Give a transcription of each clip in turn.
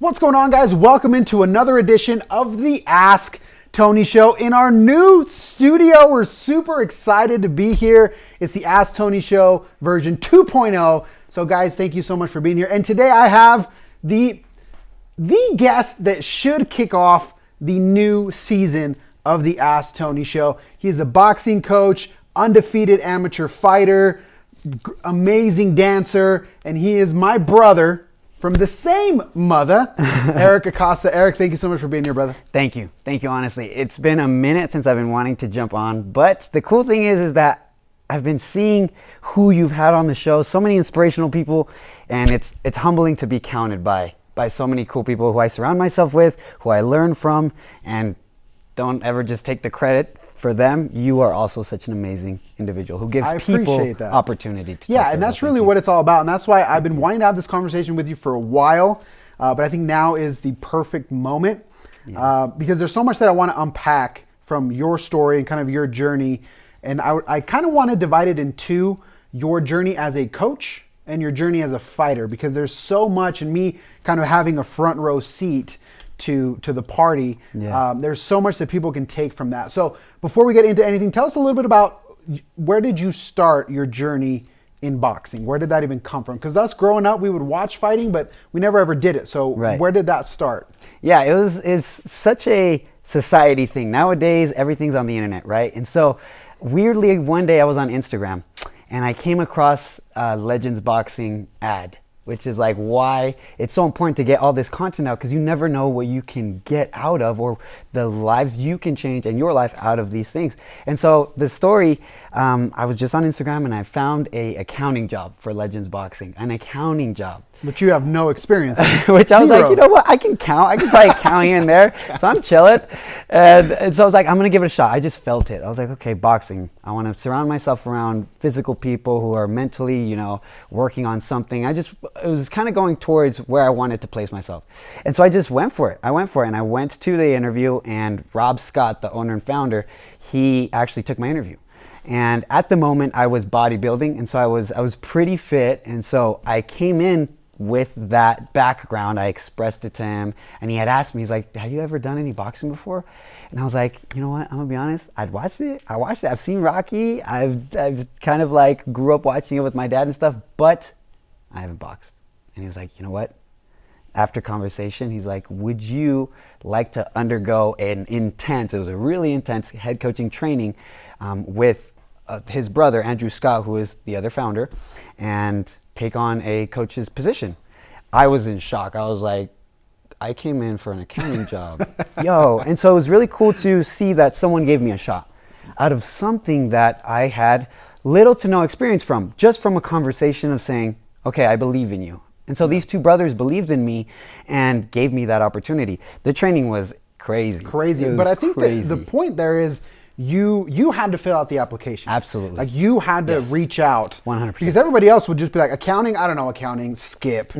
What's going on, guys? Welcome into another edition of the Ask Tony Show in our new studio. We're super excited to be here. It's the Ask Tony Show version 2.0. So guys, thank you so much for being here. And today I have the guest that should kick off the new season of the Ask Tony Show. He's a boxing coach, undefeated amateur fighter, amazing dancer, and he is my brother from the same mother, Erick Acosta. Erick, thank you so much for being here, brother. Thank you. Thank you, honestly. It's been a minute since I've been wanting to jump on, but the cool thing is that I've been seeing who you've had on the show, so many inspirational people, and it's humbling to be counted by so many cool people who I surround myself with, who I learn from, and don't ever just take the credit for them. You are also such an amazing individual who gives people opportunity to and that's really what it's all about. And that's why I've been wanting to have this conversation with you for a while. But I think now is the perfect moment because there's so much that I want to unpack from your story and kind of your journey. And I kind of want to divide it into your journey as a coach and your journey as a fighter, because there's so much in me kind of having a front row seat to the party. There's so much that people can take from that. So before we get into anything, tell us a little bit about where did you start your journey in boxing? Where did that even come from? Because us growing up, we would watch fighting, but we never ever did it. So where did that start? Yeah, it's such a society thing. Nowadays, everything's on the internet, right? And so weirdly, one day I was on Instagram and I came across a Legends Boxing ad, which is like why it's so important to get all this content out, because you never know what you can get out of or the lives you can change and your life out of these things. And so the story, I was just on Instagram and I found a accounting job for Legends Boxing, an accounting job. But you have no experience. Which I was like, you know what, I can count. I can try accounting in there. So I'm chilling. And so I was like, I'm going to give it a shot. I just felt it. I was like, okay, boxing. I want to surround myself around physical people who are mentally, working on something. It was kind of going towards where I wanted to place myself. And so I just went for it. And I went to the interview, and Rob Scott, the owner and founder, he actually took my interview. And at the moment I was bodybuilding, and so I was pretty fit. And so I came in with that background. I expressed it to him, and he had asked me, he's like, have you ever done any boxing before? And I was like, you know what, I'm gonna be honest, I watched it. I've seen Rocky. I've kind of like grew up watching it with my dad and stuff, but I haven't boxed. And he was like, you know what, after conversation, he's like, would you like to undergo it was a really intense head coaching training with his brother, Andrew Scott, who is the other founder, and take on a coach's position. I was in shock. I was like, I came in for an accounting job. And so it was really cool to see that someone gave me a shot out of something that I had little to no experience from, just from a conversation of saying, okay, I believe in you. And so these two brothers believed in me and gave me that opportunity. The training was crazy. But I think that the point there is you had to fill out the application. Absolutely. Like you had to reach out. 100%. Because everybody else would just be like, accounting, I don't know accounting, skip.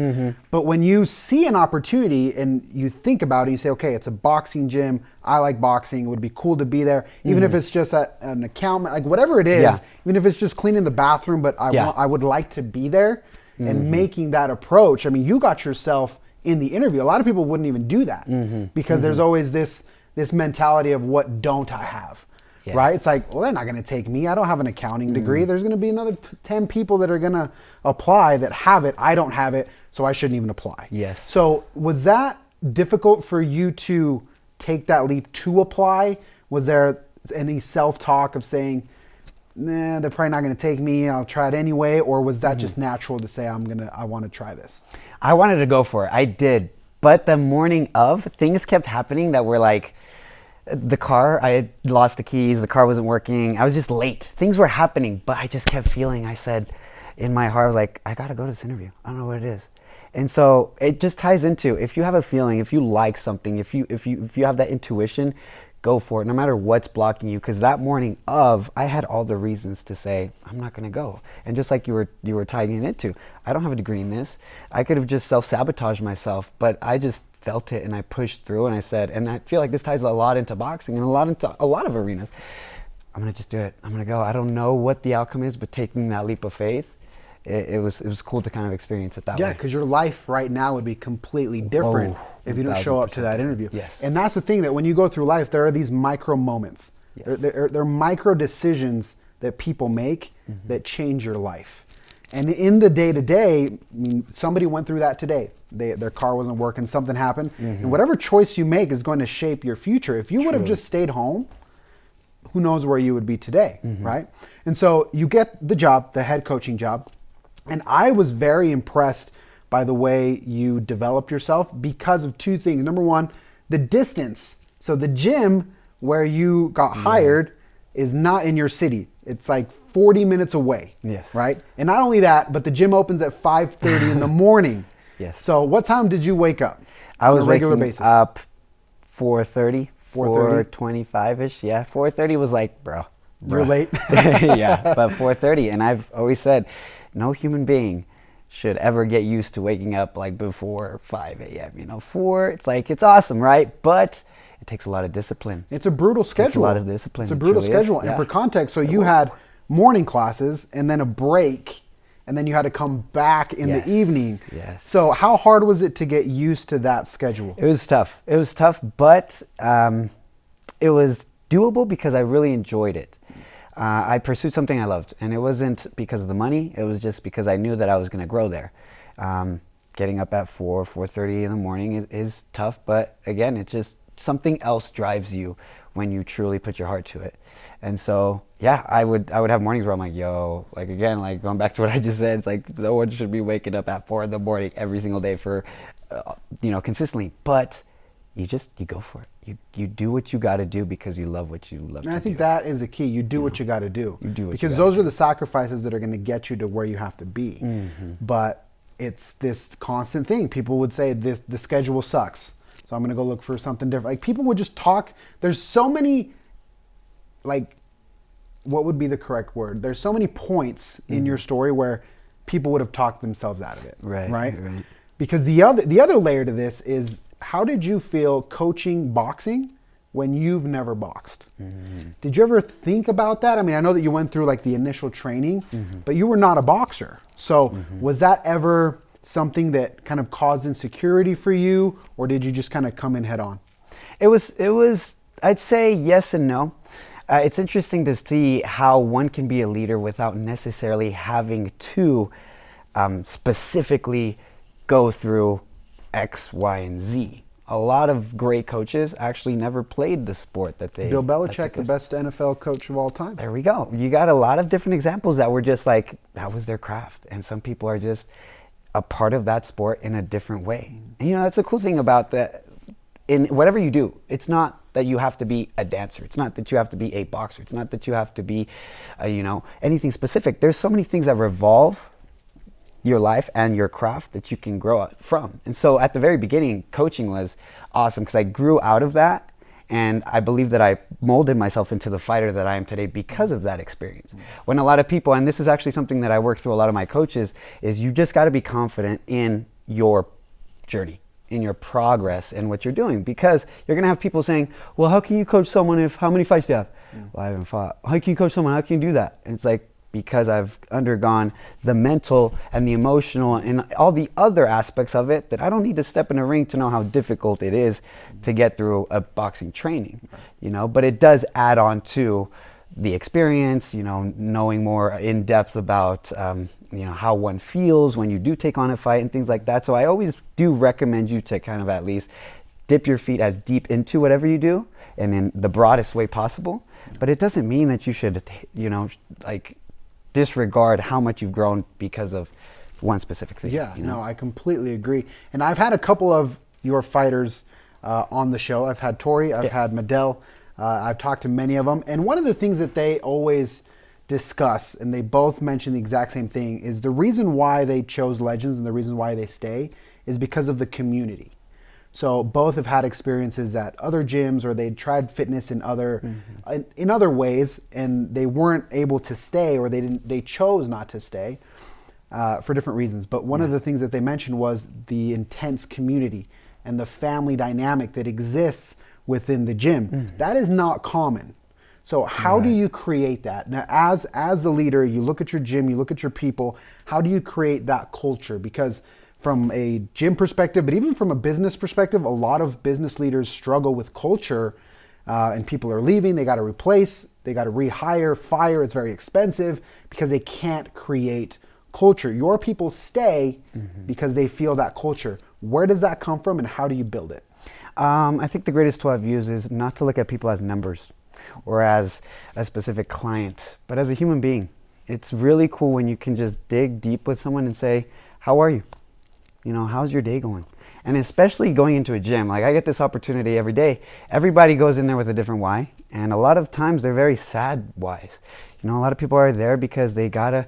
But when you see an opportunity and you think about it, you say, okay, it's a boxing gym. I like boxing. It would be cool to be there. Even if it's just an accountant, like whatever it is, even if it's just cleaning the bathroom, but I would like to be there. And making that approach. I mean, you got yourself in the interview. A lot of people wouldn't even do that because there's always this mentality of what don't I have? Right? It's like, well, they're not going to take me. I don't have an accounting degree. There's going to be another 10 people that are going to apply that have it. I don't have it, so I shouldn't even apply. Yes. So was that difficult for you to take that leap to apply? Was there any self-talk of saying, nah, they're probably not going to take me, I'll try it anyway? Or was that just natural to say, I want to try this? I wanted to go for it. I did. But the morning of, things kept happening that were like, the car, I had lost the keys, the car wasn't working, I was just late. Things were happening, but I just kept feeling, I said in my heart, I was like, I gotta go to this interview. I don't know what it is. And so it just ties into, if you have a feeling, if you like something, if you have that intuition, go for it, no matter what's blocking you. Because that morning of, I had all the reasons to say, I'm not gonna go. And just like you were tying it into, I don't have a degree in this. I could have just self-sabotaged myself, but I just felt it and I pushed through, and I said, and I feel like this ties a lot into boxing and a lot of arenas. I'm gonna just do it. I'm gonna go. I don't know what the outcome is, but taking that leap of faith it was cool to kind of experience it that way. Yeah, because your life right now would be completely different if you don't show up to that interview. Yes. And that's the thing, that when you go through life, there are these micro moments. Yes. There are micro decisions that people make that change your life. And in the day-to-day, I mean, somebody went through that today. Their car wasn't working, something happened. And whatever choice you make is going to shape your future. If you would have just stayed home, who knows where you would be today, right? And so you get the job, the head coaching job. And I was very impressed by the way you developed yourself because of two things. Number one, the distance. So the gym where you got hired is not in your city. It's like 40 minutes away, Yes. right? And not only that, but the gym opens at 5:30 in the morning. Yes. So what time did you wake up I was on a regular waking basis? up 4:30, 4:30? 4:25-ish. Yeah, 4:30 was like, bro. You're late. Yeah, but 4:30. And I've always said, no human being should ever get used to waking up like before 5 a.m. You know, 4, it's like, it's awesome, right? But it takes a lot of discipline. It's a brutal schedule. It's a lot of discipline. It's a It brutal truly is. schedule. And Yeah. for context, so you had morning classes and then a break, and then you had to come back in Yes. the evening. Yes. So how hard was it to get used to that schedule? It was tough. It was tough, but it was doable because I really enjoyed it. I pursued something I loved, and it wasn't because of the money. It was just because I knew that I was going to grow there. Getting up at 4:30 in the morning is tough, but again, it's just something else drives you when you truly put your heart to it. And so, yeah, I would have mornings where I'm like, yo, like again, like going back to what I just said, it's like no one should be waking up at 4 in the morning every single day for, consistently. But you go for it. You do what you got to do because you love what you love to do. And I think that is the key. You do what you got to do. You do what you because gotta those are the sacrifices that are going to get you to where you have to be. But it's this constant thing. People would say the schedule sucks, so I'm going to go look for something different. Like people would just talk. There's so many, like, what would be the correct word? There's so many points in your story where people would have talked themselves out of it. Right. Because the other layer to this is, how did you feel coaching boxing when you've never boxed? Did you ever think about that? I mean, I know that you went through like the initial training, but you were not a boxer. So was that ever something that kind of caused insecurity for you, or did you just kind of come in head on? It was, I'd say yes and no. It's interesting to see how one can be a leader without necessarily having to specifically go through X, Y, and Z. A lot of great coaches actually never played the sport that they... Bill Belichick, the best NFL coach of all time. There we go. You got a lot of different examples that were just like, that was their craft. And some people are just a part of that sport in a different way. And that's the cool thing about that. In whatever you do, it's not that you have to be a dancer. It's not that you have to be a boxer. It's not that you have to be, anything specific. There's so many things that revolve your life and your craft that you can grow up from. And so at the very beginning, coaching was awesome because I grew out of that, and I believe that I molded myself into the fighter that I am today because of that experience. When a lot of people, and this is actually something that I work through a lot of my coaches, is you just got to be confident in your journey, in your progress and what you're doing, because you're going to have people saying, well, how can you coach someone how many fights do you have? Well, I haven't fought. How can you coach someone? How can you do that? And it's like, because I've undergone the mental and the emotional and all the other aspects of it, that I don't need to step in a ring to know how difficult it is to get through a boxing training, but it does add on to the experience, knowing more in depth about, how one feels when you do take on a fight and things like that. So I always do recommend you to kind of at least dip your feet as deep into whatever you do and in the broadest way possible. But it doesn't mean that you should, disregard how much you've grown because of one specific thing. Yeah, no, I completely agree. And I've had a couple of your fighters on the show. I've had Tori, I've had Medell, I've talked to many of them. And one of the things that they always discuss, and they both mention the exact same thing, is the reason why they chose Legends and the reason why they stay is because of the community. So both have had experiences at other gyms, or they'd tried fitness in other in other ways, and they weren't able to stay, or they chose not to stay for different reasons. But one of the things that they mentioned was the intense community and the family dynamic that exists within the gym. That is not common. So how do you create that? Now, as the leader, you look at your gym, you look at your people, how do you create that culture? Because from a gym perspective, but even from a business perspective, a lot of business leaders struggle with culture, and people are leaving, they got to replace, they got to rehire, fire, it's very expensive because they can't create culture. Your people stay because they feel that culture. Where does that come from and how do you build it? I think the greatest tool I've used is not to look at people as numbers or as a specific client, but as a human being. It's really cool when you can just dig deep with someone and say, how are you? You know, how's your day going? And especially going into a gym, like I get this opportunity every day. Everybody goes in there with a different why. And a lot of times they're very sad whys. You know, a lot of people are there because they gotta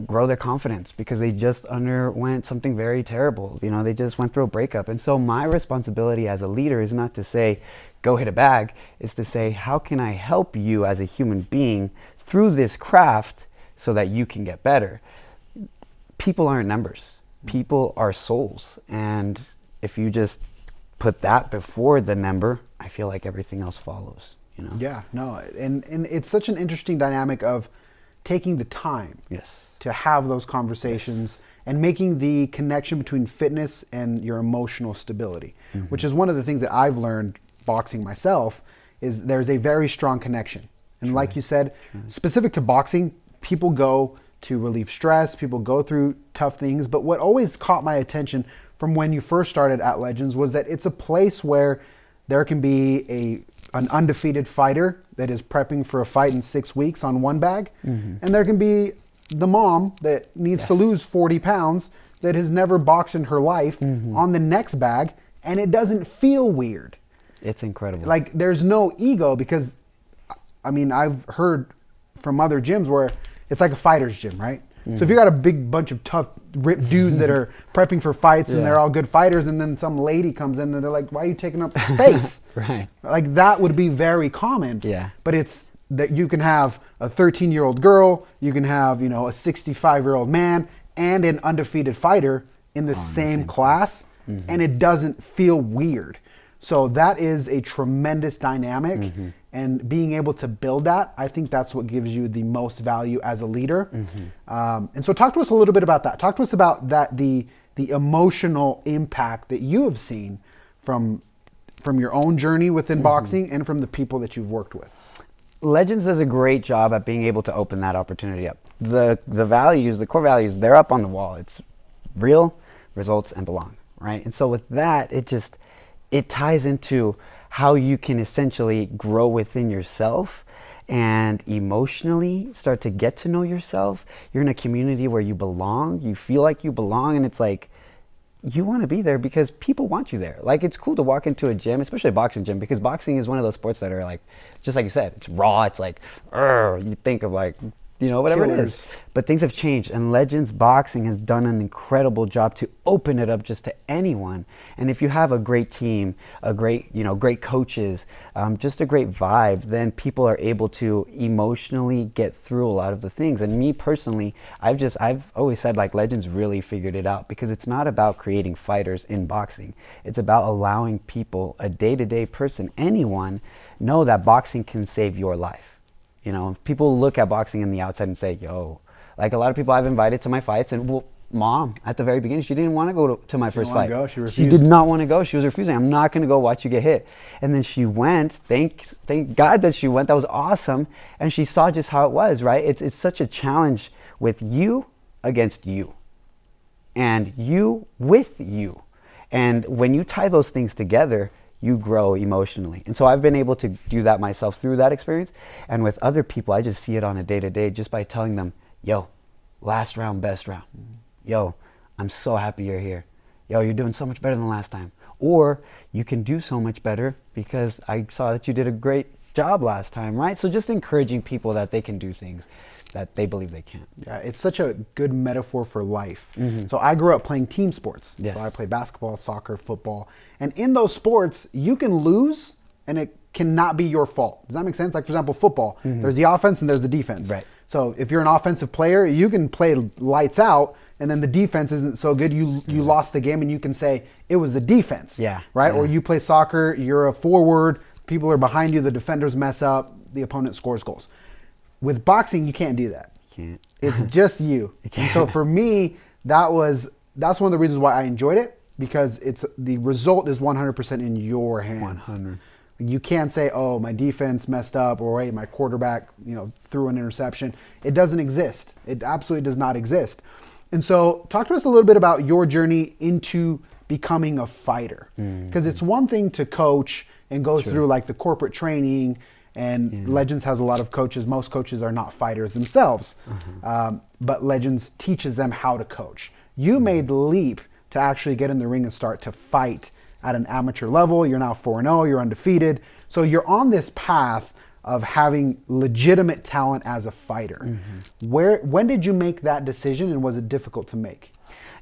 grow their confidence because they just underwent something very terrible. You know, they just went through a breakup. And so my responsibility as a leader is not to say, go hit a bag, is to say, how can I help you as a human being through this craft so that you can get better? People aren't numbers. People are souls. And if you just put that before the number, I feel like everything else follows, you know? Yeah, no, and it's such an interesting dynamic of taking the time to have those conversations and making the connection between fitness and your emotional stability, which is one of the things that I've learned boxing myself, is there's a very strong connection. And like you said, specific to boxing, people go to relieve stress, people go through tough things, but what always caught my attention from when you first started at Legends was that it's a place where there can be an undefeated fighter that is prepping for a fight in 6 weeks on one bag, and there can be the mom that needs to lose 40 pounds that has never boxed in her life on the next bag, and it doesn't feel weird. It's incredible. Like there's no ego, because I mean, I've heard from other gyms where it's like a fighter's gym, right? So if you got a big bunch of tough ripped dudes that are prepping for fights and they're all good fighters, and then some lady comes in and they're like, why are you taking up space? Right. Like that would be very common. Yeah. But it's that you can have a 13-year-old girl, you can have, you know, a 65-year-old man and an undefeated fighter in the same class, and it doesn't feel weird. So that is a tremendous dynamic, and being able to build that, I think that's what gives you the most value as a leader. And so talk to us a little bit about that. Talk to us about that, the emotional impact that you have seen from your own journey within boxing and from the people that you've worked with. Legends does a great job at being able to open that opportunity up. The values, the core values, they're up on the wall. It's real, results, and belong, right? And so with that, it ties into how you can essentially grow within yourself and emotionally start to get to know yourself. You're in a community where you belong, you feel like you belong, and it's like, you want to be there because people want you there. Like, it's cool to walk into a gym, especially a boxing gym, because boxing is one of those sports that are like, just like you said, it's raw, it's like, you think of like, you know, whatever it is. But things have changed, and Legends Boxing has done an incredible job to open it up just to anyone. And if you have a great team, a great, you know, great coaches, just a great vibe, then people are able to emotionally get through a lot of the things. And me personally, I've always said, like, Legends really figured it out, because it's not about creating fighters in boxing. It's about allowing people, a day-to-day person, anyone, know that boxing can save your life. You know, people look at boxing on the outside and say, yo, like a lot of people I've invited to my fights, and well, mom, at the very beginning, she didn't want to go to my first fight. She did not want to go. She was refusing. I'm not going to go watch you get hit. And then she went. Thank God that she went. That was awesome. And she saw just how it was, right? It's such a challenge with you against you, and you with you. And when you tie those things together, you grow emotionally. And so I've been able to do that myself through that experience. And with other people, I just see it on a day-to-day just by telling them, yo, last round, best round. Yo, I'm so happy you're here. Yo, you're doing so much better than last time. Or you can do so much better because I saw that you did a great job last time, right? So just encouraging people that they can do things that they believe they can. Yeah, it's such a good metaphor for life. So I grew up playing team sports. Yes. So I played basketball, soccer, football. And in those sports, you can lose and it cannot be your fault. Does that make sense? Like, for example, football, there's the offense and there's the defense. Right. So if you're an offensive player, you can play lights out, and then the defense isn't so good, you lost the game, and you can say it was the defense. Yeah. Right? Yeah. Or you play soccer, you're a forward, people are behind you, the defenders mess up, the opponent scores goals. With boxing, you can't do that. Can't. It's just you. And so for me, that's one of the reasons why I enjoyed it, because the result is 100% in your hands. 100. You can't say, oh, my defense messed up, or hey, my quarterback, threw an interception. It doesn't exist. It absolutely does not exist. And so talk to us a little bit about your journey into becoming a fighter. Because it's one thing to coach and go through like the corporate training, and Legends has a lot of coaches. Most coaches are not fighters themselves, but Legends teaches them how to coach. You made the leap to actually get in the ring and start to fight at an amateur level. You're now 4-0, you're undefeated. So you're on this path of having legitimate talent as a fighter. When did you make that decision, and was it difficult to make?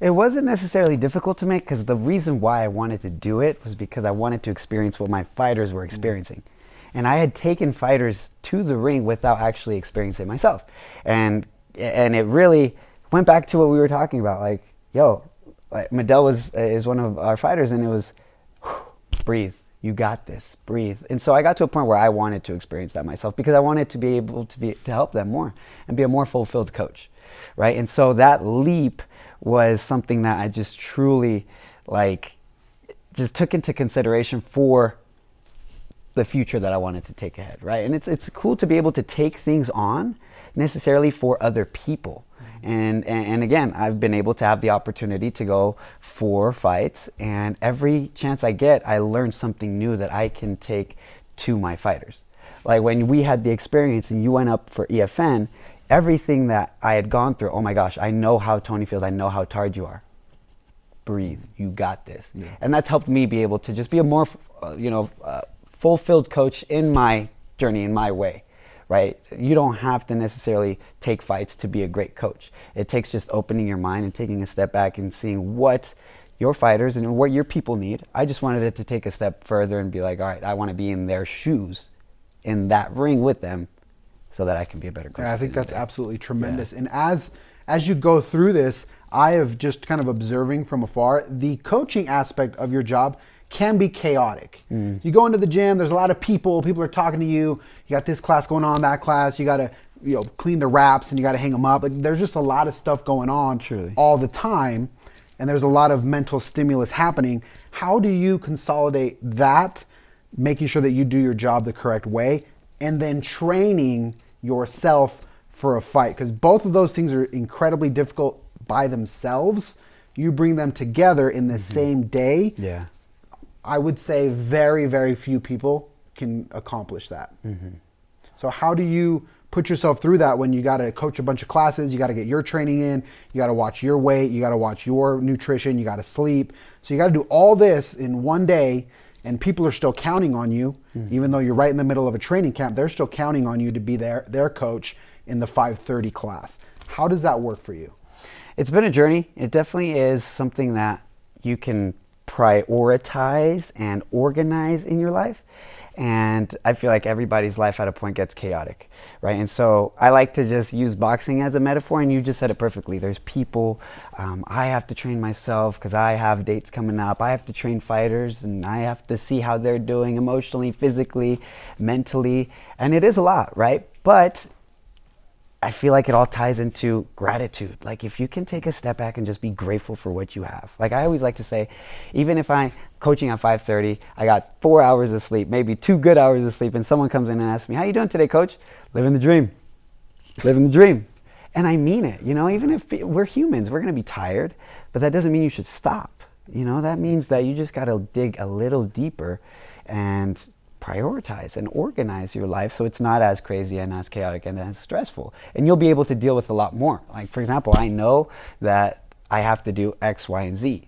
It wasn't necessarily difficult to make, because the reason why I wanted to do it was because I wanted to experience what my fighters were experiencing. And I had taken fighters to the ring without actually experiencing it myself. And it really went back to what we were talking about. Like, Medell is one of our fighters, and it was, breathe, you got this, breathe. And so I got to a point where I wanted to experience that myself, because I wanted to be able to help them more and be a more fulfilled coach, right? And so that leap was something that I just truly just took into consideration for the future that I wanted to take ahead, right? And it's cool to be able to take things on necessarily for other people. And again, I've been able to have the opportunity to go for fights, and every chance I get, I learn something new that I can take to my fighters. Like when we had the experience and you went up for EFN, everything that I had gone through, oh my gosh, I know how Tony feels, I know how tired you are. Breathe, you got this. And that's helped me be able to just be a more, fulfilled coach in my journey, in my way. Right? You don't have to necessarily take fights to be a great coach. It takes just opening your mind and taking a step back and seeing what your fighters and what your people need. I just wanted it to take a step further and be like, all right, I want to be in their shoes, in that ring with them, so that I can be a better coach. Yeah, I think that's absolutely tremendous. And as you go through this, I have just kind of observing from afar, the coaching aspect of your job can be chaotic. You go into the gym, there's a lot of people are talking to you, you got this class going on, that class, you got to clean the wraps and you got to hang them up. Like, there's just a lot of stuff going on all the time, and there's a lot of mental stimulus happening. How do you consolidate that, making sure that you do your job the correct way, and then training yourself for a fight? Because both of those things are incredibly difficult by themselves. You bring them together in the same day. I would say very, very few people can accomplish that. So how do you put yourself through that when you got to coach a bunch of classes, you got to get your training in, you got to watch your weight, you got to watch your nutrition, you got to sleep. So you got to do all this in one day, and people are still counting on you, even though you're right in the middle of a training camp, they're still counting on you to be their coach in the 5:30 class. How does that work for you? It's been a journey. It definitely is something that you can prioritize and organize in your life. And I feel like everybody's life at a point gets chaotic, right? And so I like to just use boxing as a metaphor, and you just said it perfectly. There's people, I have to train myself because I have dates coming up. I have to train fighters, and I have to see how they're doing emotionally, physically, mentally. And it is a lot, right? But I feel like it all ties into gratitude. Like if you can take a step back and just be grateful for what you have. Like I always like to say, even if I'm coaching at 5:30, I got 4 hours of sleep, maybe 2 good hours of sleep, and someone comes in and asks me, how you doing today, coach? Living the dream. Living the dream. And I mean it, even if we're humans, we're going to be tired, but that doesn't mean you should stop. That means that you just got to dig a little deeper and prioritize and organize your life so it's not as crazy and as chaotic and as stressful. And you'll be able to deal with a lot more. Like, for example, I know that I have to do X, Y, and Z,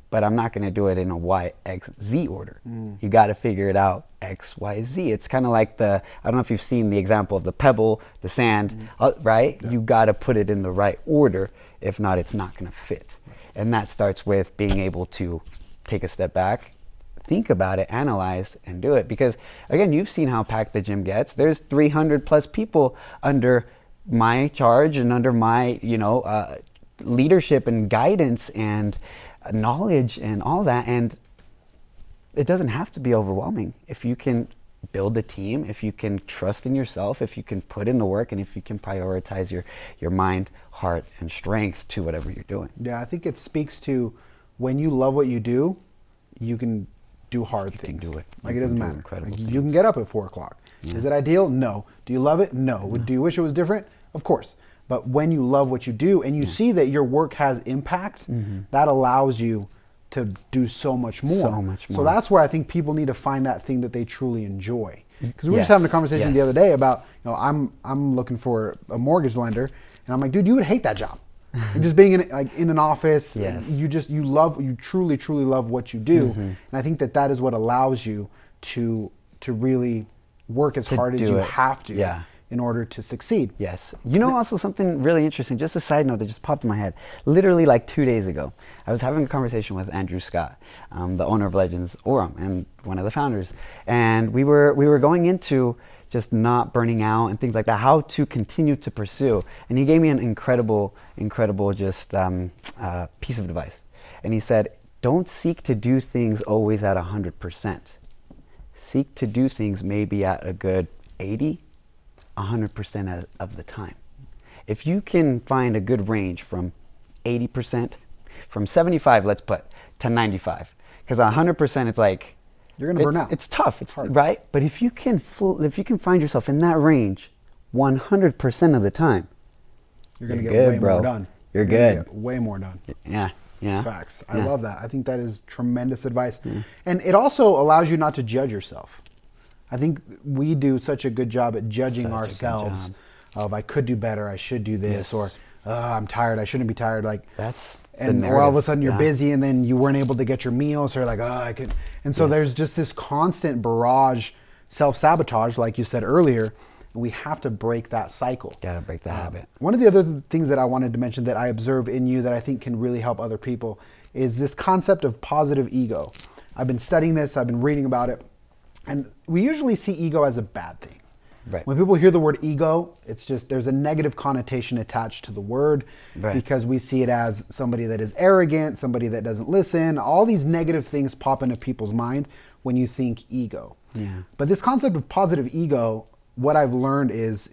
but I'm not going to do it in a Y, X, Z order. You got to figure it out X, Y, Z. It's kind of like I don't know if you've seen the example of the pebble, the sand, right? Yeah. You got to put it in the right order. If not, it's not going to fit. And that starts with being able to take a step back, think about it, analyze, and do it. Because again, you've seen how packed the gym gets. There's 300 plus people under my charge and under my, leadership and guidance and knowledge and all that. And it doesn't have to be overwhelming if you can build a team, if you can trust in yourself, if you can put in the work, and if you can prioritize your mind, heart, and strength to whatever you're doing. Yeah, I think it speaks to when you love what you do, you can do hard things. Do it. Like it doesn't matter. Incredible Like things. you can get up at 4 o'clock. Yeah. Is it ideal? No. Do you love it? No. Do you wish it was different? Of course. But when you love what you do and you see that your work has impact, that allows you to do so much more. So much So more. that's where I think people need to find that thing that they truly enjoy. Because we were just Yes. having a conversation the Yes. other day about, I'm looking for a mortgage lender, and I'm like, dude, you would hate that job. And just being in an office, Yes. you truly love what you do, and I think that is what allows you to really work as hard as do you it. have to Yeah. in order to succeed. Yes. Also something really interesting, just a side note that just popped in my head. Literally like 2 days ago, I was having a conversation with Andrew Scott, the owner of Legends Orem and one of the founders. And we were going into just not burning out and things like that, how to continue to pursue. And he gave me an incredible just piece of advice. And he said, don't seek to do things always at 100%. Seek to do things maybe at a good 80, 100% of the time. If you can find a good range from 80%, from 75, let's put, to 95, because 100% it's like, You're gonna burn out. It's tough, it's hard. right? But if you can find yourself in that range 100% of the time, You're going to You're get good, way bro. more done. You're gonna good. get way more done. yeah. Facts. I Yeah. love that. I think that is tremendous advice. And it also allows you not to judge yourself. I think we do such a good job at judging Such a good ourselves job. of I could do better, I should do this, Yes. or I'm tired, I shouldn't be tired. Like That's the and or all of a narrative. sudden you're Yeah. busy and then you weren't able to get your meal, so you're like, I could. And so there's just this constant barrage, self-sabotage, like you said earlier. And we have to break that cycle. Gotta break the habit. One of the other things that I wanted to mention that I observe in you that I think can really help other people is this concept of positive ego. I've been studying this, I've been reading about it, and we usually see ego as a bad thing. Right. When people hear the word ego, it's just there's a negative connotation attached to the word Right. because we see it as somebody that is arrogant, somebody that doesn't listen. All these negative things pop into people's mind when you think ego. Yeah. But this concept of positive ego, what I've learned is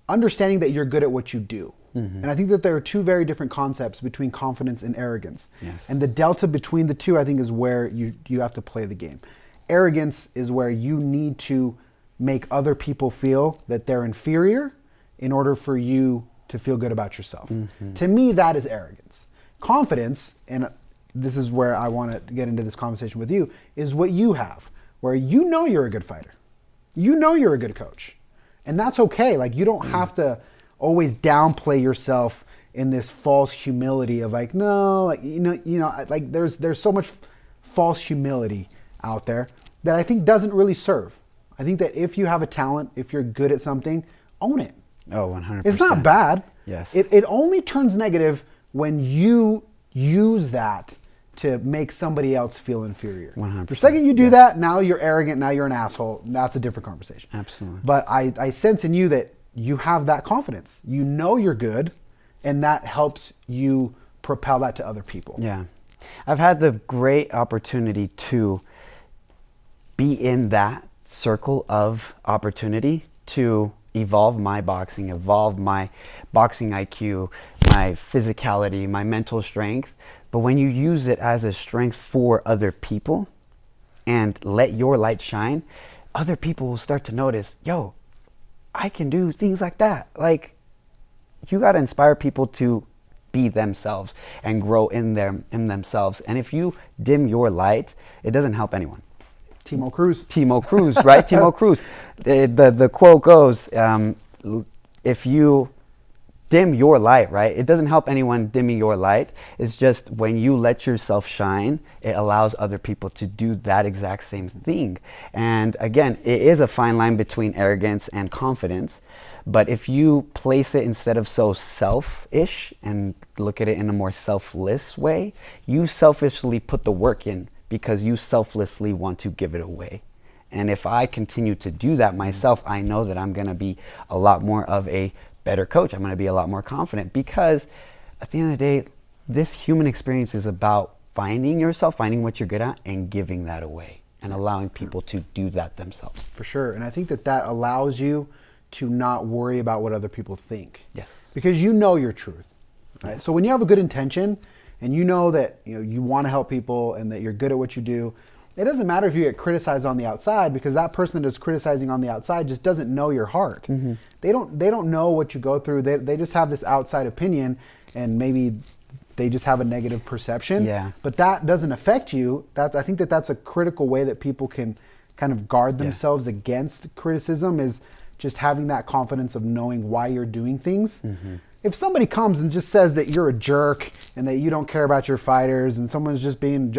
understanding that you're good at what you do. And I think that there are two very different concepts between confidence and arrogance. Yes. And the delta between the two, I think, is where you have to play the game. Arrogance is where you need to make other people feel that they're inferior in order for you to feel good about yourself. To me, that is arrogance. Confidence, and this is where I want to get into this conversation with you, is what you have, where you know you're a good fighter. You know you're a good coach. And that's okay. Like, you don't have to always downplay yourself in this false humility of like, no, like, like there's so much false humility out there that I think doesn't really serve. I think that if you have a talent, if you're good at something, own it. Oh, 100%. It's not bad. Yes. It only turns negative when you use that to make somebody else feel inferior. 100%. The second you do that, now you're arrogant, now you're an asshole. That's a different conversation. Absolutely. But I sense in you that you have that confidence. You know you're good, and that helps you propel that to other people. Yeah. I've had the great opportunity to be in that circle of opportunity to evolve my boxing, evolve my boxing IQ, my physicality, my mental strength. But when you use it as a strength for other people and let your light shine, other people will start to notice, yo, I can do things like that. Like, you got to inspire people to be themselves and grow in themselves. And if you dim your light, it doesn't help anyone. Timo Cruz. Timo Cruz, right? Timo Cruz. The quote goes, if you dim your light, right? It doesn't help anyone dimming your light. It's just when you let yourself shine, it allows other people to do that exact same thing. And again, it is a fine line between arrogance and confidence. But if you place it instead of so selfish and look at it in a more selfless way, you selfishly put the work in because you selflessly want to give it away. And if I continue to do that myself, I know that I'm going to be a lot more of a better coach. I'm going to be a lot more confident because at the end of the day, this human experience is about finding yourself, finding what you're good at, and giving that away. and allowing people to do that themselves. For sure. And I think that allows you to not worry about what other people think. Yes. Because you know your truth. Right? Yes. So when you have a good intention and you know that you want to help people and that you're good at what you do, it doesn't matter if you get criticized on the outside, because that person that is criticizing on the outside just doesn't know your heart. Mm-hmm. They don't know what you go through. They just have this outside opinion, and maybe they just have a negative perception. Yeah. But that doesn't affect you. I think that's a critical way that people can kind of guard themselves against criticism, is just having that confidence of knowing why you're doing things. Mm-hmm. If somebody comes and just says that you're a jerk and that you don't care about your fighters and someone's just being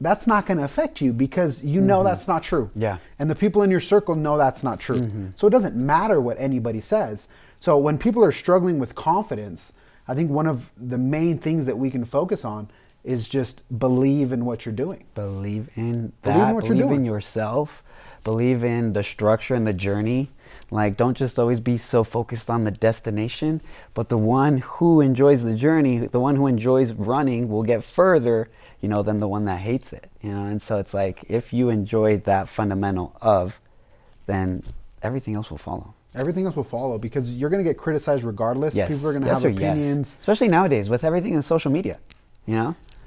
that's not going to affect you, because you know that's not true. Yeah. And the people in your circle know that's not true. Mm-hmm. So it doesn't matter what anybody says. So when people are struggling with confidence, I think one of the main things that we can focus on is just believe in what you're doing. Believe in that. Believe in what you're doing. Believe in yourself. Believe in the structure and the journey. Like, don't just always be so focused on the destination, but the one who enjoys the journey, the one who enjoys running, will get further, than the one that hates it. And so it's like, if you enjoy that fundamental of, then everything else will follow. Everything else will follow, because you're going to get criticized regardless. Yes. People are going to have opinions. Yes. Especially nowadays with everything in social media,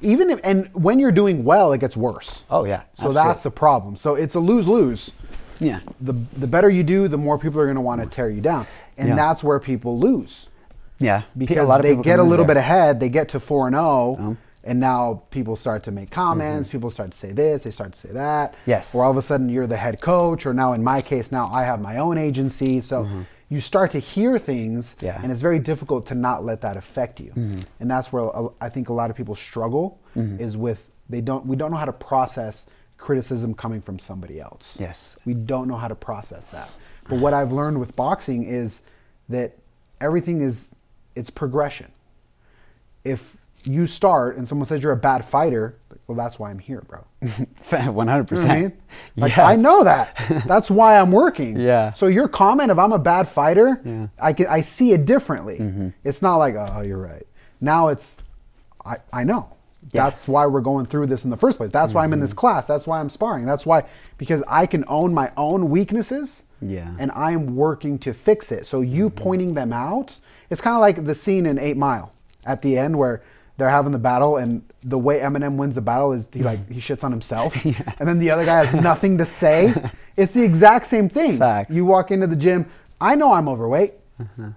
Even and when you're doing well, it gets worse. Oh yeah. So that's the problem. So it's a lose-lose. Yeah. The better you do, the more people are going to want to tear you down. And that's where people lose. Yeah. Because they get a little bit ahead, they get to 4-0, and now people start to make comments, people start to say this, they start to say that. Yes. Or all of a sudden you're the head coach, or now in my case, now I have my own agency. So you start to hear things, and it's very difficult to not let that affect you. And that's where I think a lot of people struggle, is with, we don't know how to process criticism coming from somebody else. Yes. We don't know how to process that. But what I've learned with boxing is that everything it's progression. If you start and someone says you're a bad fighter, well, that's why I'm here, bro. 100%. You know what I mean? Like, Yes. I know that. That's why I'm working. Yeah. So your comment of I'm a bad fighter, I see it differently. It's not like, oh, you're right. Now it's, I know. That's why we're going through this in the first place. That's why I'm in this class. That's why I'm sparring. That's why, because I can own my own weaknesses, and I'm working to fix it. So you pointing them out, it's kind of like the scene in 8 Mile at the end where they're having the battle, and the way Eminem wins the battle is he shits on himself, and then the other guy has nothing to say. It's the exact same thing. Facts. You walk into the gym, I know I'm overweight.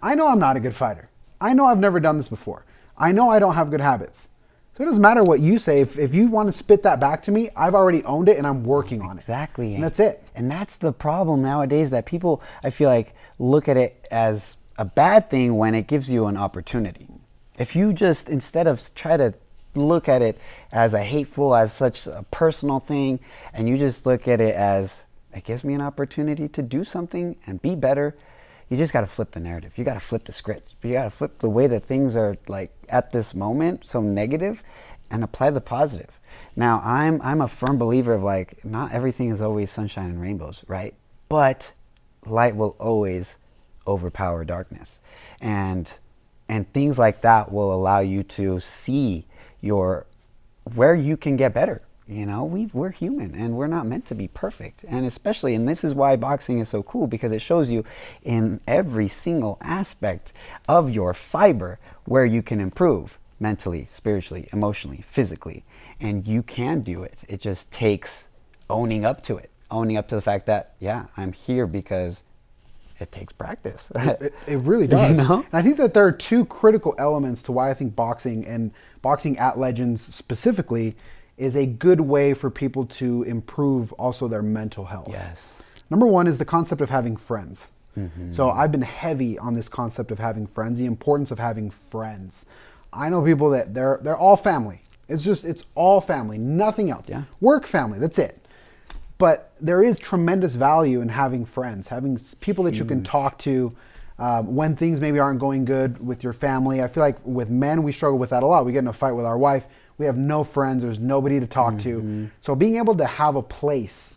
I know I'm not a good fighter. I know I've never done this before. I know I don't have good habits. So it doesn't matter what you say. If you want to spit that back to me, I've already owned it and I'm working on it. Exactly. And that's it. And that's the problem nowadays, that people, I feel like, look at it as a bad thing when it gives you an opportunity. If you just, instead of try to look at it as a hateful, as such a personal thing, and you just look at it as, it gives me an opportunity to do something and be better, you just got to flip the narrative. You got to flip the script. You got to flip the way that things are, like, at this moment, so negative, and apply the positive. Now, I'm a firm believer of, like, not everything is always sunshine and rainbows, right? But light will always overpower darkness. And things like that will allow you to see where you can get better. We're human and we're not meant to be perfect. And especially, and this is why boxing is so cool, because it shows you in every single aspect of your fiber where you can improve mentally, spiritually, emotionally, physically. And you can do it. It just takes owning up to it, owning up to the fact that, I'm here because it takes practice. It really does. And I think that there are 2 critical elements to why I think boxing, and boxing at Legends specifically, is a good way for people to improve also their mental health. Yes. Number 1 is the concept of having friends. So I've been heavy on this concept of having friends, the importance of having friends. I know people that they're all family. It's all family, nothing else. Yeah. Work family, that's it. But there is tremendous value in having friends, having people that you can talk to when things maybe aren't going good with your family. I feel like with men, we struggle with that a lot. We get in a fight with our wife. We have no friends. There's nobody to talk to. So being able to have a place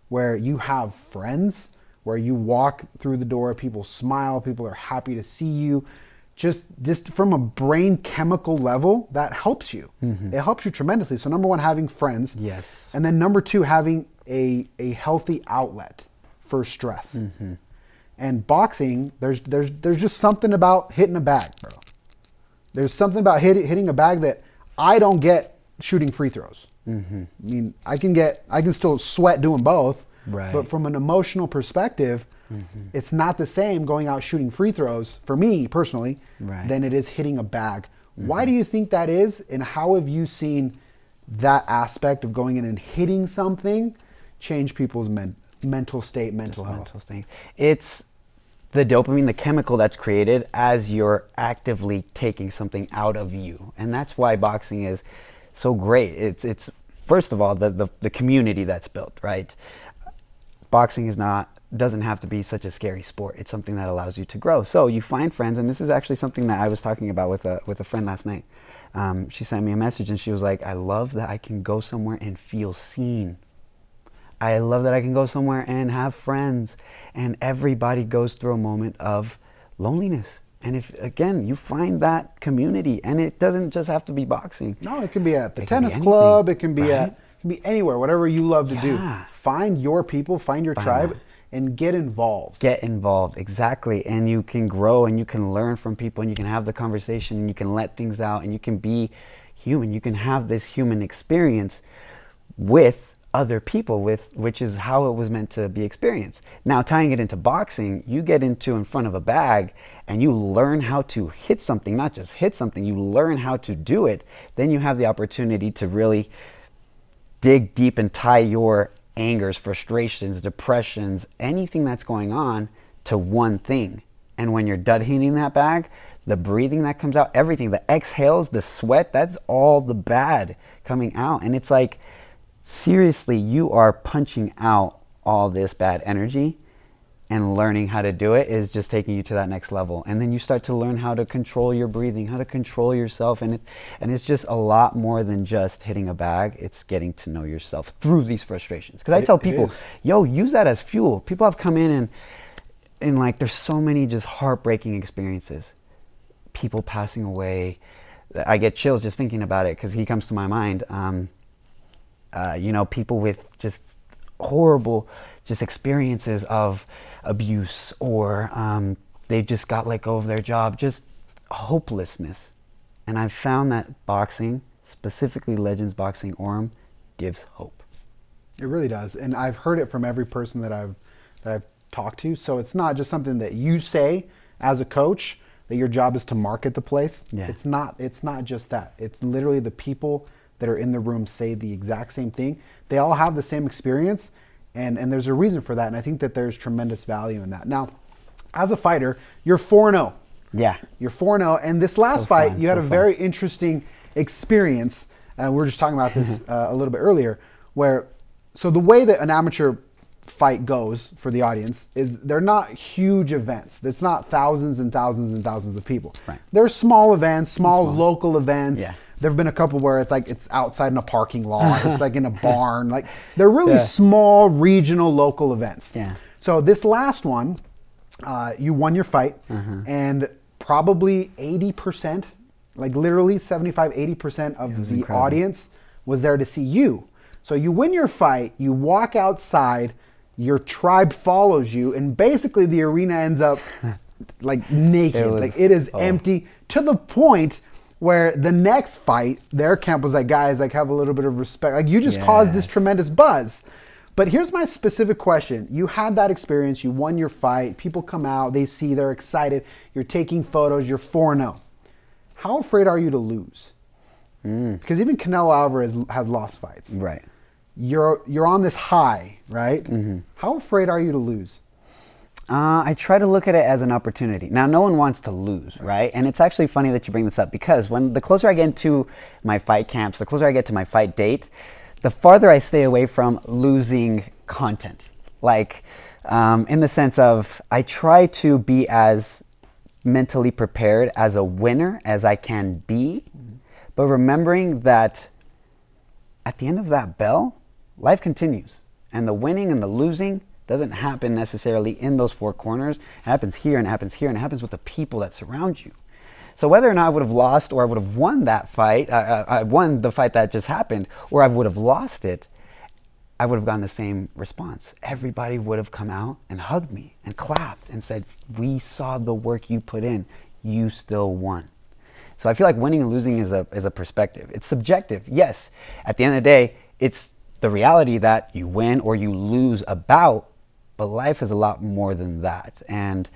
where you have friends, where you walk through the door, people smile, people are happy to see you, just from a brain chemical level, that helps you. It helps you tremendously. So number 1, having friends. Yes. And then number 2, having a healthy outlet for stress. And boxing, there's just something about hitting a bag, bro. There's something about hitting a bag that I don't get shooting free throws. I mean, I can still sweat doing both, right. But from an emotional perspective, it's not the same going out shooting free throws for me personally right. than it is hitting a bag. Why do you think that is, and how have you seen that aspect of going in and hitting something change people's mental state, mental health? Mental state. It's the dopamine, the chemical that's created as you're actively taking something out of you, and that's why boxing is so great. It's first of all the community that's built, right? Boxing doesn't have to be such a scary sport. It's something that allows you to grow. So you find friends, and this is actually something that I was talking about with a friend last night. She sent me a message and she was like, I love that I can go somewhere and feel seen. I love that I can go somewhere and have friends, and everybody goes through a moment of loneliness. And if, again, you find that community, and it doesn't just have to be boxing. No, it can be at the tennis club. It can be right? it can be anywhere, whatever you love to do. Yeah. Find your people, find your tribe, and get involved. Get involved, exactly. And you can grow, and you can learn from people, and you can have the conversation, and you can let things out, and you can be human. You can have this human experience with other people, which is how it was meant to be experienced. Now, tying it into boxing, you get in front of a bag and you learn how to hit something, not just hit something, you learn how to do it. Then you have the opportunity to really dig deep and tie your angers, frustrations, depressions, anything that's going on to one thing. And when you're done hitting that bag, the breathing that comes out, everything, the exhales, the sweat, that's all the bad coming out. And it's like, seriously, you are punching out all this bad energy, and learning how to do it is just taking you to that next level. And then you start to learn how to control your breathing, how to control yourself. And it's just a lot more than just hitting a bag. It's getting to know yourself through these frustrations. Because I tell people, yo, use that as fuel. People have come in and like, there's so many just heartbreaking experiences. People passing away. I get chills just thinking about it because he comes to my mind. People with just horrible experiences of abuse, or they just got let go of their job, just hopelessness. And I've found that boxing, specifically Legends Boxing Orem, gives hope. It really does. And I've heard it from every person that I've talked to. So it's not just something that you say as a coach that your job is to market the place. Yeah. It's not just that. It's literally the people that are in the room say the exact same thing. They all have the same experience, and there's a reason for that. And I think that there's tremendous value in that. Now, as a fighter, you're 4-0. Yeah. You're 4-0. And this last fight, you had a very interesting experience. We were just talking about this a little bit earlier, so the way that an amateur fight goes for the audience is they're not huge events. It's not thousands and thousands and thousands of people. Right. They're small events, small local events. Yeah. There have been a couple where it's outside in a parking lot. It's like in a barn. Like they're really small, regional, local events. Yeah. So this last one, you won your fight, and probably 80%, like literally 75, 80% of the audience was there to see you. So you win your fight, you walk outside, your tribe follows you, and basically the arena ends up like naked. It is empty, to the point where the next fight, their camp was like, guys, like have a little bit of respect. Like you just caused this tremendous buzz. But here's my specific question. You had that experience, you won your fight, people come out, they see, they're excited, you're taking photos, you're 4-0. How afraid are you to lose? Because even Canelo Alvarez has lost fights. Right. You're on this high, right? How afraid are you to lose? I try to look at it as an opportunity. Now, no one wants to lose, right? And it's actually funny that you bring this up, because the closer I get into my fight camps, the closer I get to my fight date, the farther I stay away from losing content. Like, in the sense of, I try to be as mentally prepared as a winner as I can be, but remembering that at the end of that bell, life continues. And the winning and the losing doesn't happen necessarily in those four corners. It happens here, and it happens here, and it happens with the people that surround you. So whether or not I would have lost or I would have won that fight, I won the fight that just happened, or I would have lost it, I would have gotten the same response. Everybody would have come out and hugged me and clapped and said, we saw the work you put in, you still won. So I feel like winning and losing is a perspective. It's subjective, yes. At the end of the day, it's the reality that you win or you lose about, but life is a lot more than that. And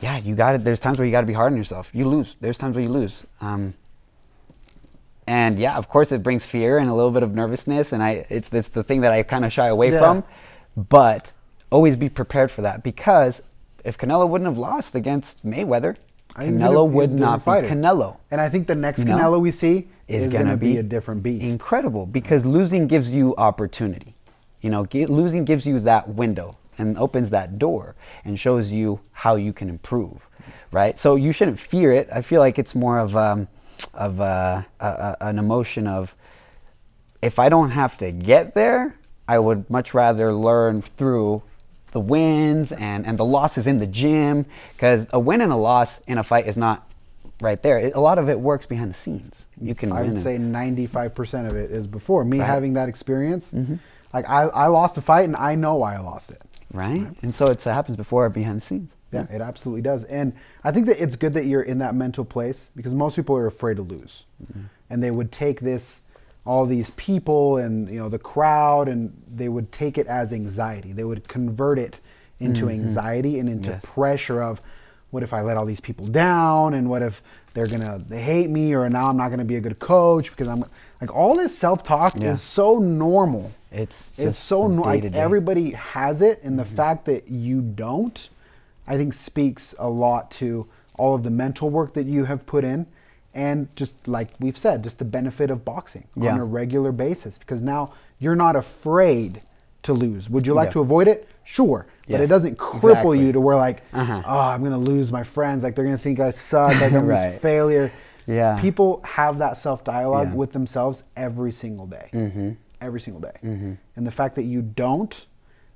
yeah, there's times where you got to be hard on yourself. You lose. There's times where you lose. And yeah, of course, it brings fear and a little bit of nervousness, and it's the thing that I kind of shy away from. But always be prepared for that, because if Canelo wouldn't have lost against Mayweather, Canelo would not be Canelo. And I think the next Canelo we see is going to be a different beast. Incredible, because losing gives you opportunity. Losing gives you that window and opens that door and shows you how you can improve, right? So you shouldn't fear it. I feel like it's more of an emotion of, if I don't have to get there, I would much rather learn through the wins and the losses in the gym, because a win and a loss in a fight is not right there. A lot of it works behind the scenes. You can I would say 95% of it is before me having that experience. Mm-hmm. Like I lost a fight and I know why I lost it. Right? And so it happens before or behind the scenes. Yeah, it absolutely does. And I think that it's good that you're in that mental place, because most people are afraid to lose. Mm-hmm. And they would take all these people and the crowd, and they would take it as anxiety. They would convert it into anxiety and into pressure of, what if I let all these people down, and what if they hate me, or now I'm not gonna be a good coach because I'm like, all this self-talk is so normal. It's so normal. Like, everybody has it, and the fact that you don't, I think, speaks a lot to all of the mental work that you have put in, and just like we've said, just the benefit of boxing on a regular basis, because now you're not afraid to lose. Would you like to avoid it? Sure. But it doesn't cripple you to where like, oh, I'm going to lose my friends. Like, they're going to think I suck. Like, I'm a failure. Yeah. People have that self-dialogue with themselves every single day. Mm-hmm. Every single day. Mm-hmm. And the fact that you don't,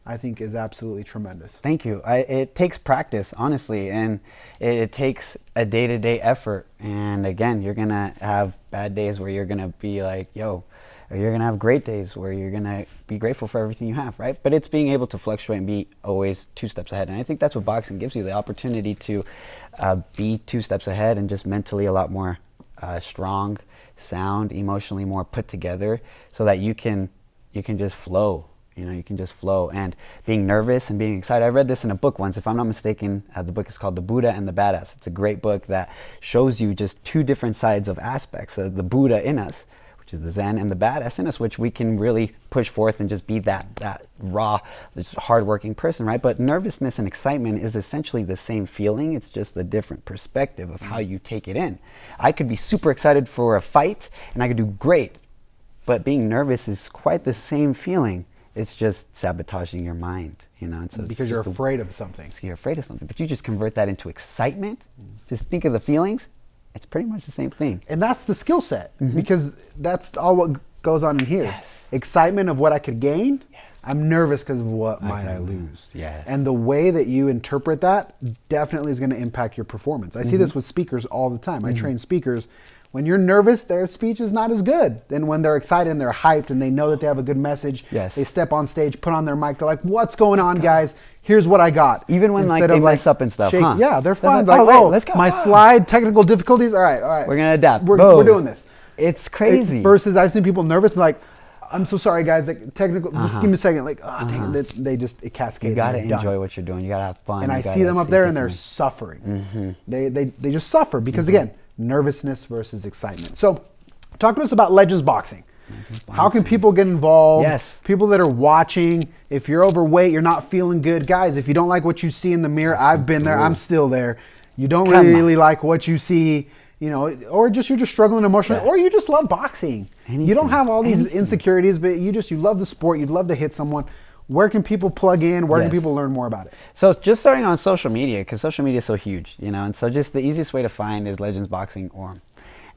I think, is absolutely tremendous. Thank you. It takes practice, honestly, and it takes a day-to-day effort. And again, you're going to have bad days where you're going to be like, yo, or you're going to have great days where you're going to be grateful for everything you have, right? But it's being able to fluctuate and be always 2 steps ahead. And I think that's what boxing gives you, the opportunity to be 2 steps ahead and just mentally a lot more strong, sound, emotionally more put together, so that you can just flow. You can just flow. And being nervous and being excited. I read this in a book once, if I'm not mistaken. The book is called The Buddha and the Badass. It's a great book that shows you just 2 different sides of aspects of the Buddha in us, which is the Zen, and the badass in us, which we can really push forth and just be that raw, just hardworking person, right? But nervousness and excitement is essentially the same feeling. It's just a different perspective of how you take it in. I could be super excited for a fight and I could do great, but being nervous is quite the same feeling. It's just sabotaging your mind, And so because you're afraid of something. So you're afraid of something, but you just convert that into excitement. Just think of the feelings. It's pretty much the same thing. And that's the skill set, because that's all what goes on in here. Yes. Excitement of what I could gain. Yes. I'm nervous because of what might I lose. Yes. And the way that you interpret that definitely is going to impact your performance. I see this with speakers all the time. I train speakers. When you're nervous, their speech is not as good than when they're excited and they're hyped and they know that they have a good message. Yes. They step on stage, put on their mic. They're like, what's going on, guys? Here's what I got. Even when they mess up and stuff, huh? Yeah, they're fine. Let's go. My slide, technical difficulties. All right. We're going to adapt. We're doing this. It's crazy. Versus I've seen people nervous and like, I'm so sorry, guys. Like, technical, just give me a second. Like, it cascades. You got to enjoy what you're doing. You got to have fun. And I see them up there and they're suffering. They just suffer because, again, nervousness versus excitement. So talk to us about Legends Boxing. How can people get involved? Yes. People that are watching, if you're overweight, you're not feeling good. Guys, if you don't like what you see in the mirror, I've been there, I'm still there. You don't really like what you see, or you're just struggling emotionally, or you just love boxing. You don't have all these insecurities, but you love the sport, you'd love to hit someone. Where can people plug in? Where can people learn more about it? So just starting on social media, because social media is so huge, and so just the easiest way to find is Legends Boxing Orem.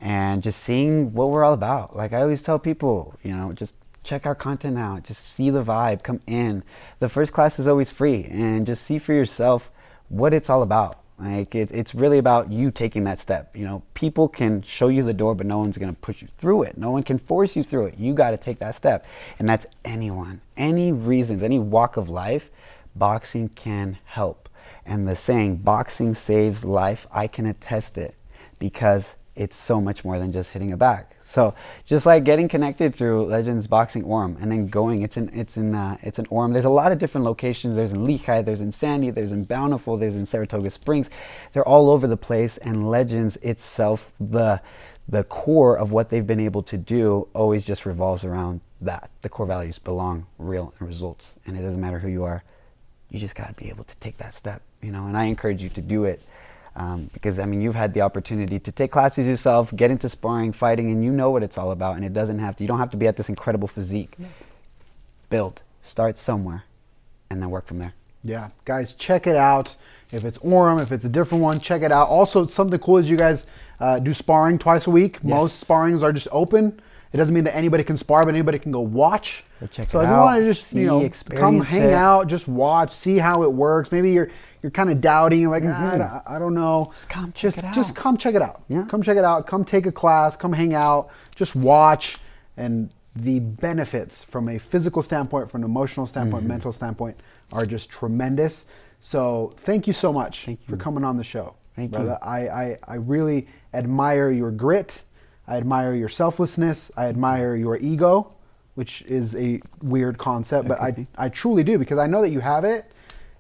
And just seeing what we're all about. Like I always tell people, just check our content out, just see the vibe, come in. The first class is always free, and just see for yourself what it's all about. Like it's really about you taking that step. You know, people can show you the door, but no one's going to push you through it. No one can force you through it. You got to take that step. And that's anyone, any reasons, any walk of life, boxing can help. And the saying, boxing saves life, I can attest it, because it's so much more than just hitting a bag. So just like getting connected through Legends Boxing Orem, and then going, it's in Orem. There's a lot of different locations. There's in Lehigh, there's in Sandy, there's in Bountiful, there's in Saratoga Springs. They're all over the place. And Legends itself, the core of what they've been able to do always just revolves around that. The core values: belong, real, and results. And it doesn't matter who you are. You just got to be able to take that step, you know. And I encourage you to do it. Because I mean, you've had the opportunity to take classes yourself, get into sparring, fighting, and you know what it's all about. And it doesn't have to, you don't have to be at this incredible physique. Yeah. Build, start somewhere, and then work from there. Yeah, guys, check it out. If it's Orem, if it's a different one, check it out. Also, something cool is you guys do sparring twice a week. Yes. Most sparrings are just open. It doesn't mean that anybody can spar, but anybody can go watch. So check so it if out, you want to just, you know, come hang out, just watch, see how it works. Maybe you're kind of doubting, you're like, I don't know. Just come check it out. Yeah. Come check it out. Come take a class. Come hang out. Just watch. And the benefits from a physical standpoint, from an emotional standpoint, mental standpoint, are just tremendous. So thank you so much for coming on the show. Thank brother. you. I really admire your grit. I admire your selflessness. I admire your ego, which is a weird concept, but I truly do, because I know that you have it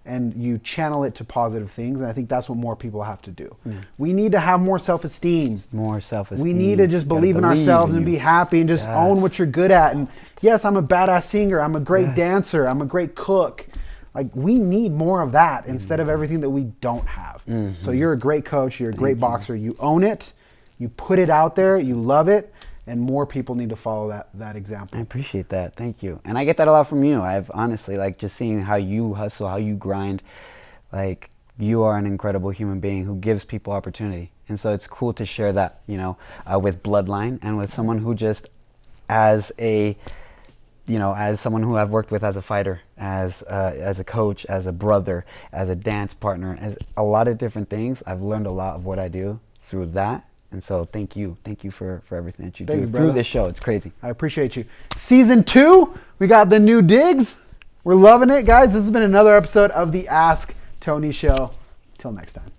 and you channel it to positive things. And I think that's what more people have to do. Yeah. We need to have more self-esteem. More self-esteem. We need to just believe in ourselves and be happy and just own what you're good at. And yes, I'm a badass singer. I'm a great dancer. I'm a great cook. Like, we need more of that instead of everything that we don't have. So you're a great coach. You're a great boxer. You own it. You put it out there. You love it. And more people need to follow that example. I appreciate that. Thank you. And I get that a lot from you. I've honestly, like, just seeing how you hustle, how you grind, like, you are an incredible human being who gives people opportunity. And so it's cool to share that, you know, with Bloodline and with someone who just, as a, you know, as someone who I've worked with as a fighter, as a coach, as a brother, as a dance partner, as a lot of different things. I've learned a lot of what I do through that. And so thank you for everything that you do through this show. It's crazy. I appreciate you. Season 2, we got the new digs. We're loving it, guys. This has been another episode of the Ask Tony Show. Till next time.